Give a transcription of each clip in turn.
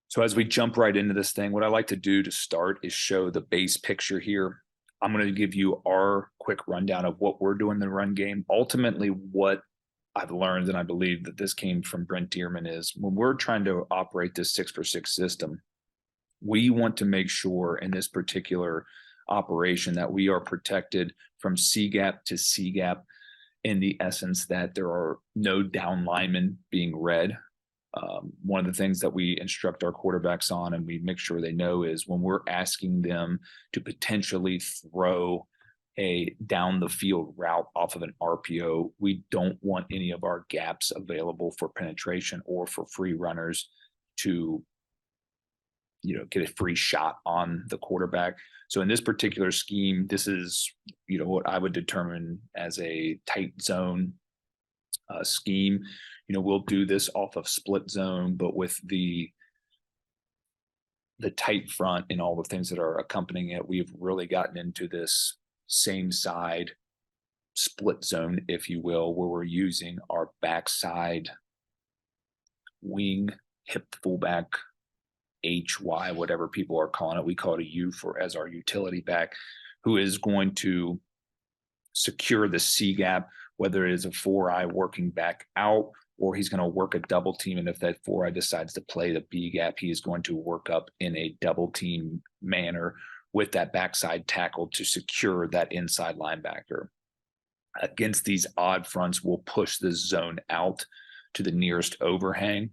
So as we jump right into this thing, what I like to do to start is show the base picture here. I'm going to give you our quick rundown of what we're doing in the run game. Ultimately, what I've learned, and I believe that this came from Brent Dearman, is when we're trying to operate this 6-for-6 system, we want to make sure in this particular operation that we are protected from C gap to C gap, in the essence that there are no down linemen being read. One of the things that we instruct our quarterbacks on and we make sure they know is when we're asking them to potentially throw a down the field route off of an RPO, we don't want any of our gaps available for penetration or for free runners to get a free shot on the quarterback. So in this particular scheme, this is what I would determine as a tight zone scheme. We'll do this off of split zone, but with the tight front and all the things that are accompanying it, we've really gotten into this same side split zone, if you will, where we're using our backside wing, hip fullback, HY, whatever people are calling it. We call it a U as our utility back, who is going to secure the C gap, whether it is a 4-eye working back out or he's going to work a double team. And if that 4-eye decides to play the B gap, he is going to work up in a double team manner with that backside tackle to secure that inside linebacker. Against these odd fronts, we'll push this zone out to the nearest overhang,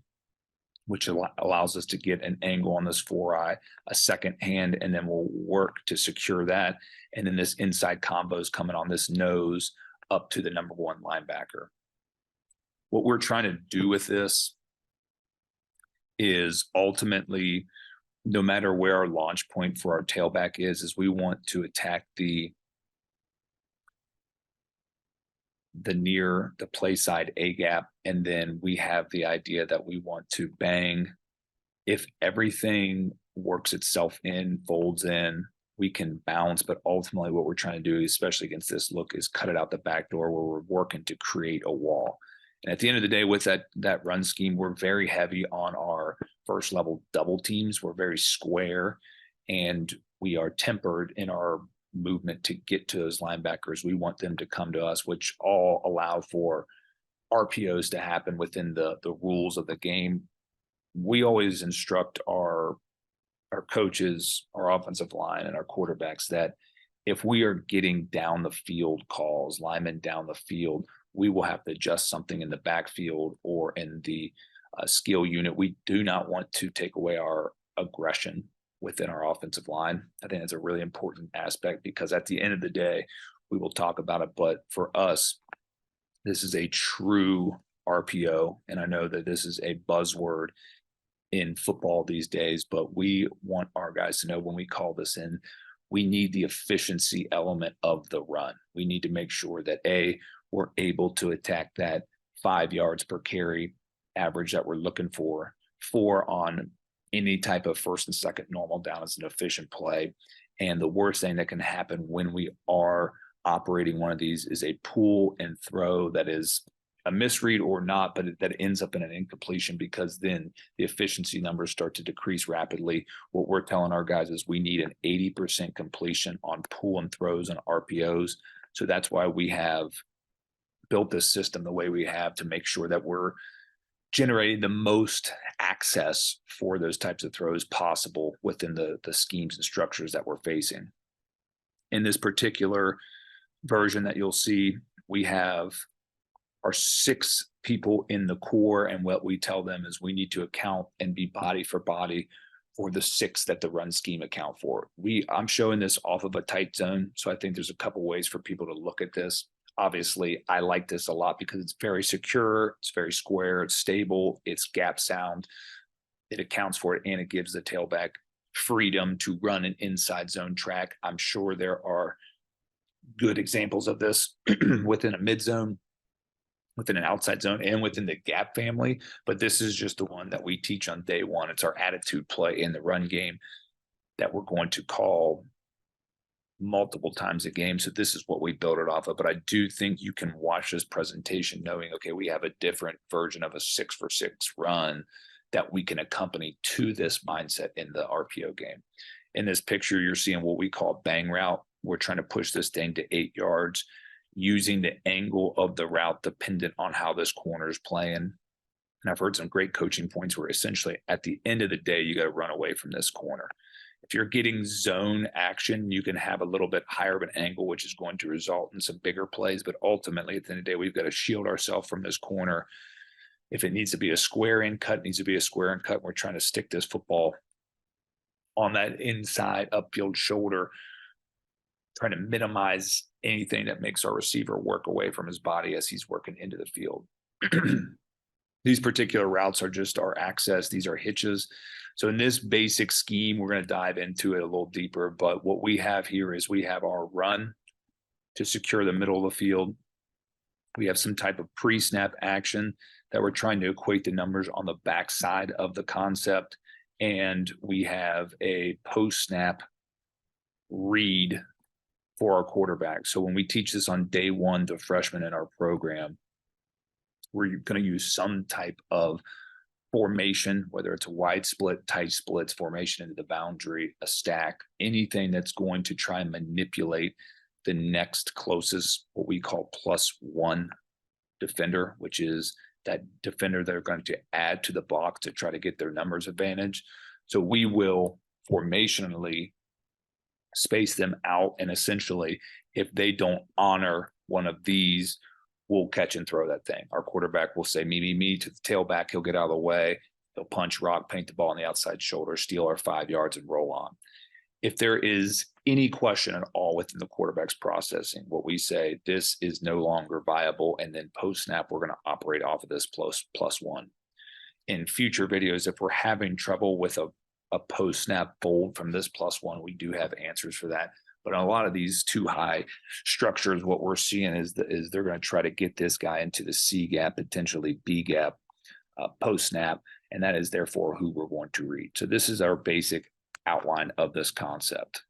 which allows us to get an angle on this 4-eye, a second hand, and then we'll work to secure that. And then this inside combo is coming on this nose up to the number 1 linebacker. What we're trying to do with this is ultimately, no matter where our launch point for our tailback is we want to attack the near the play side A gap. And then we have the idea that we want to bang. If everything works itself in, folds in, we can bounce. But ultimately what we're trying to do, especially against this look, is cut it out the back door where we're working to create a wall. And at the end of the day, with that run scheme, we're very heavy on our first level double teams. We're very square, and we are tempered in our movement to get to those linebackers. We want them to come to us, which all allow for RPOs to happen within the rules of the game. We always instruct our coaches, our offensive line, and our quarterbacks that if we are getting down the field calls, linemen down the field, we will have to adjust something in the backfield or in the skill unit. We do not want to take away our aggression within our offensive line. I think that's a really important aspect because at the end of the day, we will talk about it. But for us, this is a true RPO. And I know that this is a buzzword in football these days, but we want our guys to know when we call this in, we need the efficiency element of the run. We need to make sure that we're able to attack that 5 yards per carry average that we're looking for on any type of first and second normal down as an efficient play. And the worst thing that can happen when we are operating one of these is a pull and throw that is a misread or not, but that ends up in an incompletion, because then the efficiency numbers start to decrease rapidly. What we're telling our guys is we need an 80% completion on pull and throws and RPOs. So that's why we have built this system the way we have, to make sure that we're generating the most access for those types of throws possible within the schemes and structures that we're facing. In this particular version that you'll see, we have our 6 people in the core, and what we tell them is we need to account and be body for body for the 6 that the run scheme account for. I'm showing this off of a tight zone, so I think there's a couple ways for people to look at this. Obviously, I like this a lot because it's very secure, it's very square, it's stable, it's gap sound, it accounts for it, and it gives the tailback freedom to run an inside zone track. I'm sure there are good examples of this within a mid zone, within an outside zone, and within the gap family, but this is just the one that we teach on day one. It's our attitude play in the run game that we're going to call multiple times a game. So this is what we build it off of. But I do think you can watch this presentation knowing, okay, we have a different version of a 6-for-6 run that we can accompany to this mindset in the RPO game. In this picture, you're seeing what we call bang route. We're trying to push this thing to 8 yards using the angle of the route dependent on how this corner is playing. And I've heard some great coaching points where essentially at the end of the day, you got to run away from this corner. If you're getting zone action, you can have a little bit higher of an angle, which is going to result in some bigger plays. But ultimately, at the end of the day, we've got to shield ourselves from this corner. If it needs to be a square in cut, it needs to be a square in cut. We're trying to stick this football on that inside upfield shoulder, trying to minimize anything that makes our receiver work away from his body as he's working into the field. These particular routes are just our access. These are hitches. So in this basic scheme, we're going to dive into it a little deeper. But what we have here is we have our run to secure the middle of the field. We have some type of pre-snap action that we're trying to equate the numbers on the backside of the concept. And we have a post-snap read for our quarterback. So when we teach this on day one to freshmen in our program, we're going to use some type of formation, whether it's a wide split, tight splits, formation into the boundary, a stack, anything that's going to try and manipulate the next closest, what we call +1 defender, which is that defender they're going to add to the box to try to get their numbers advantage. So we will formationally space them out, and essentially, if they don't honor one of these, we'll catch and throw that thing. Our quarterback will say, me, to the tailback. He'll get out of the way. He'll punch, rock, paint the ball on the outside shoulder, steal our 5 yards, and roll on. If there is any question at all within the quarterback's processing, what we say, this is no longer viable. And then post-snap, we're going to operate off of this +1. In future videos, if we're having trouble with a post-snap fold from this +1, we do have answers for that. But on a lot of these too high structures, what we're seeing is they're going to try to get this guy into the C gap, potentially B gap, post snap, and that is therefore who we're going to read. So this is our basic outline of this concept.